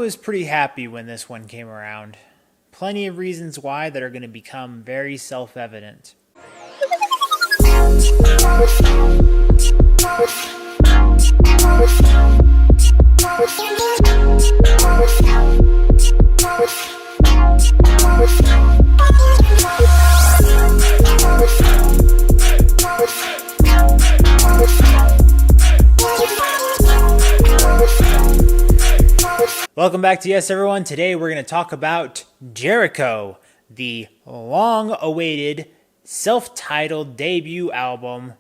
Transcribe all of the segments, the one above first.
was pretty happy when this one came around. Plenty of reasons why that are going to become very self-evident. Welcome back to Y.E.S, everyone. Today we're going to talk about Jeriqo, the long-awaited self-titled debut album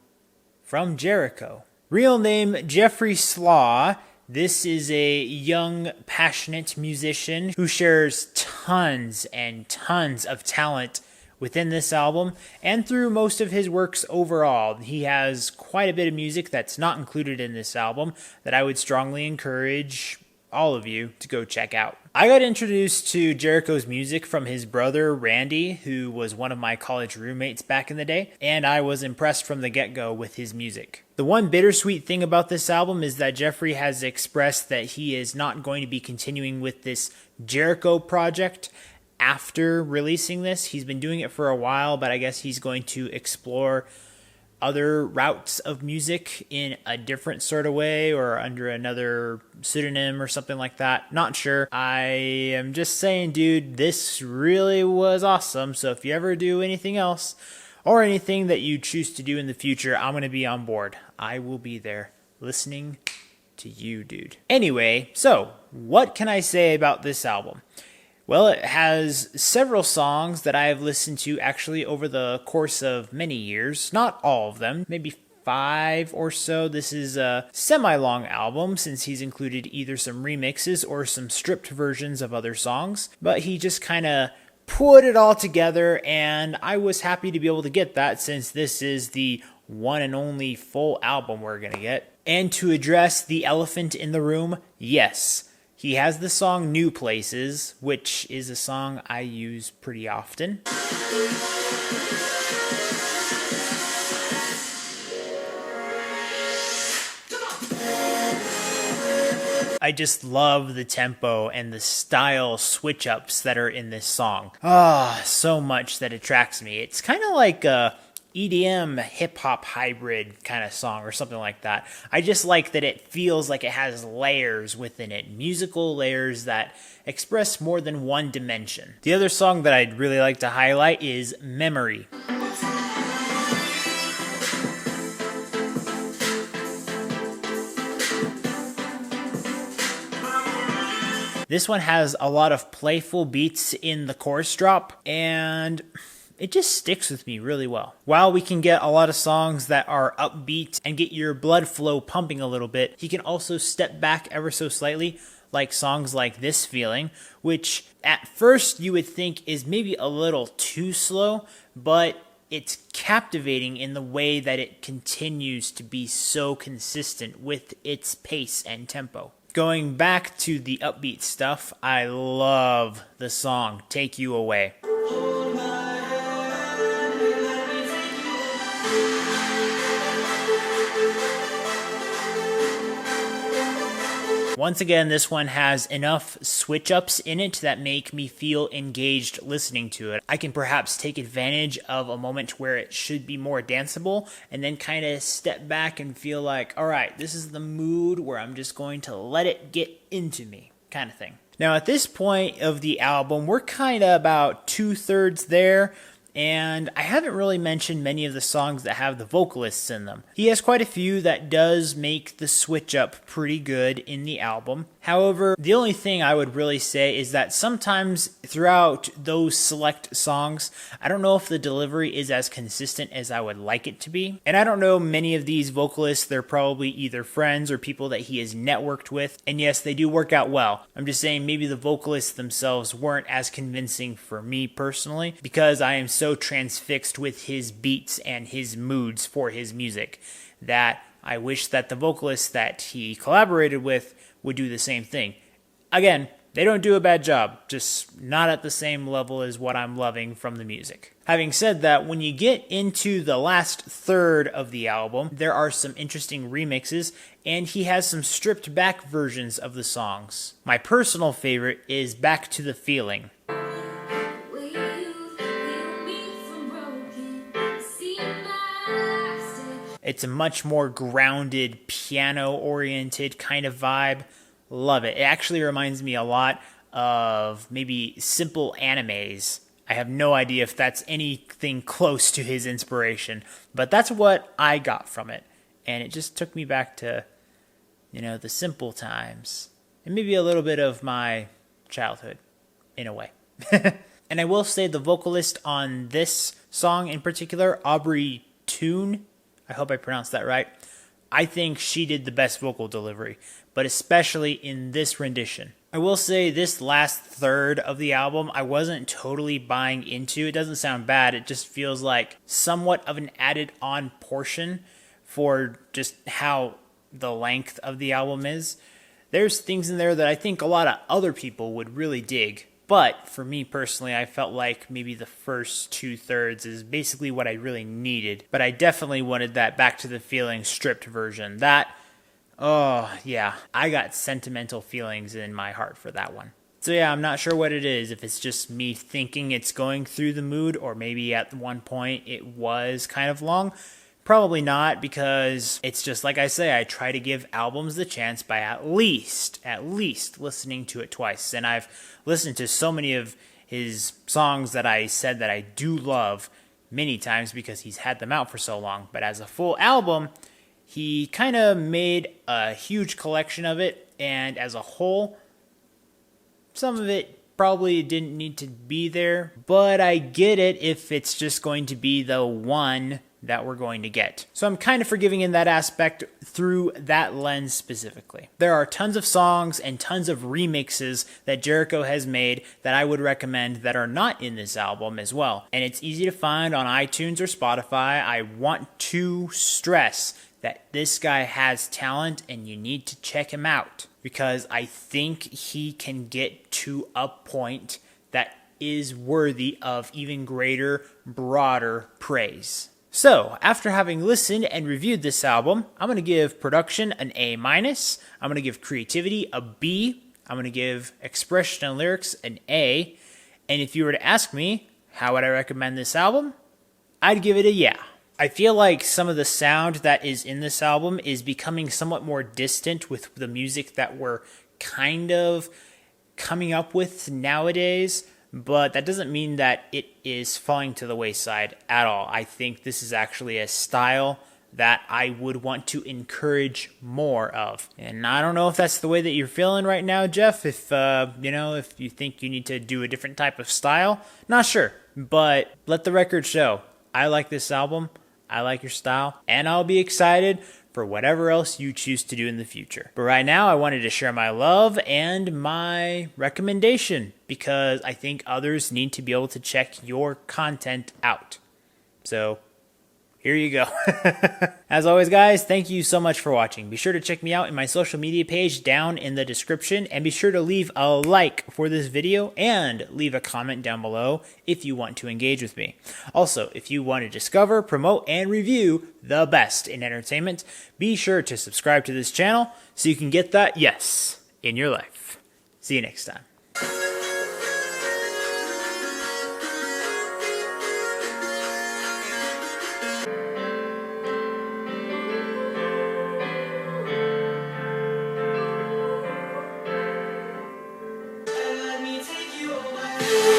from Jeriqo. Real name Jeffrey Slaugh. This is a young, passionate musician who shares tons and tons of talent within this album and through most of his works overall. He has quite a bit of music that's not included in this album that I would strongly encourage all of you to go check out. I got introduced to Jeriqo's music from his brother Randy, who was one of my college roommates back in the day, and I was impressed from the get-go with his music. The one bittersweet thing about this album is that Jeffrey has expressed that he is not going to be continuing with this Jeriqo project after releasing this. He's been doing it for a while, but I guess he's going to explore other routes of music in a different sort of way or under another pseudonym or something like that. Not sure. I am just saying, dude, this really was awesome. So if you ever do anything else or anything that you choose to do in the future, I'm going to be on board. I will be there listening to you, dude. Anyway, so what can I say about this album? Well, it has several songs that I have listened to actually over the course of many years. Not all of them, maybe 5 or so. This is a semi-long album since he's included either some remixes or some stripped versions of other songs. But he just kind of put it all together, and I was happy to be able to get that since this is the one and only full album we're going to get. And to address the elephant in the room, yes, he has the song New Places, which is a song I use pretty often. I just love the tempo and the style switch-ups that are in this song. So much that attracts me. It's kind of like a EDM hip-hop hybrid kind of song or something like that. I just like that it feels like it has layers within it, musical layers that express more than one dimension. The other song that I'd really like to highlight is Memory. This one has a lot of playful beats in the chorus drop, and it just sticks with me really well. While we can get a lot of songs that are upbeat and get your blood flow pumping a little bit, he can also step back ever so slightly, like songs like This Feeling, which at first you would think is maybe a little too slow, but it's captivating in the way that it continues to be so consistent with its pace and tempo. Going back to the upbeat stuff, I love the song Take You Away. Once again, this one has enough switch-ups in it that make me feel engaged listening to it. I can perhaps take advantage of a moment where it should be more danceable and then kind of step back and feel like, all right, this is the mood where I'm just going to let it get into me, kind of thing. Now, at this point of the album, we're kind of about 2/3 there. And I haven't really mentioned many of the songs that have the vocalists in them. He has quite a few that does make the switch up pretty good in the album. However, the only thing I would really say is that sometimes throughout those select songs, I don't know if the delivery is as consistent as I would like it to be. And I don't know many of these vocalists, they're probably either friends or people that he has networked with. And yes, they do work out well. I'm just saying maybe the vocalists themselves weren't as convincing for me personally, because I am so transfixed with his beats and his moods for his music that I wish that the vocalists that he collaborated with would do the same thing. Again, They don't do a bad job, just not at the same level as what I'm loving from the music. Having said that, when you get into the last third of the album, there are some interesting remixes, and he has some stripped back versions of the songs. My personal favorite is Back to the Feeling. It's a much more grounded, piano-oriented kind of vibe. Love it. It actually reminds me a lot of maybe simple animes. I have no idea if that's anything close to his inspiration, but that's what I got from it. And it just took me back to, the simple times. And maybe a little bit of my childhood, in a way. And I will say the vocalist on this song in particular, Aubrey Toon, I hope I pronounced that right. I think she did the best vocal delivery, but especially in this rendition. I will say this last third of the album, I wasn't totally buying into. It doesn't sound bad. It just feels like somewhat of an added on portion for just how the length of the album is. There's things in there that I think a lot of other people would really dig. But for me personally, I felt like maybe the first 2/3 is basically what I really needed. But I definitely wanted that Back to the Feeling stripped version. Oh yeah, I got sentimental feelings in my heart for that one. So yeah, I'm not sure what it is, if it's just me thinking it's going through the mood, or maybe at one point it was kind of long. Probably not, because it's just like I say, I try to give albums the chance by at least listening to it twice. And I've listened to so many of his songs that I said that I do love many times because he's had them out for so long. But as a full album, he kind of made a huge collection of it, and as a whole, some of it probably didn't need to be there, but I get it if it's just going to be the one that we're going to get. So I'm kind of forgiving in that aspect through that lens specifically. There are tons of songs and tons of remixes that Jeriqo has made that I would recommend that are not in this album as well. And it's easy to find on iTunes or Spotify. I want to stress that this guy has talent and you need to check him out, because I think he can get to a point that is worthy of even greater, broader praise. So, after having listened and reviewed this album, I'm going to give production an A-. I'm going to give creativity a B. I'm going to give expression and lyrics an A. And if you were to ask me, how would I recommend this album? I'd give it a yeah. I feel like some of the sound that is in this album is becoming somewhat more distant with the music that we're kind of coming up with nowadays. But that doesn't mean that it is falling to the wayside at all. I think this is actually a style that I would want to encourage more of. And I don't know if that's the way that you're feeling right now, Jeff. If you think you need to do a different type of style, not sure. But let the record show. I like this album. I like your style. And I'll be excited for whatever else you choose to do in the future. But right now, I wanted to share my love and my recommendation, because I think others need to be able to check your content out. So, here you go. As always, guys, thank you so much for watching. Be sure to check me out in my social media page down in the description, and be sure to leave a like for this video and leave a comment down below if you want to engage with me. Also, if you want to discover, promote, and review the best in entertainment, be sure to subscribe to this channel so you can get that yes in your life. See you next time. Let me take you away.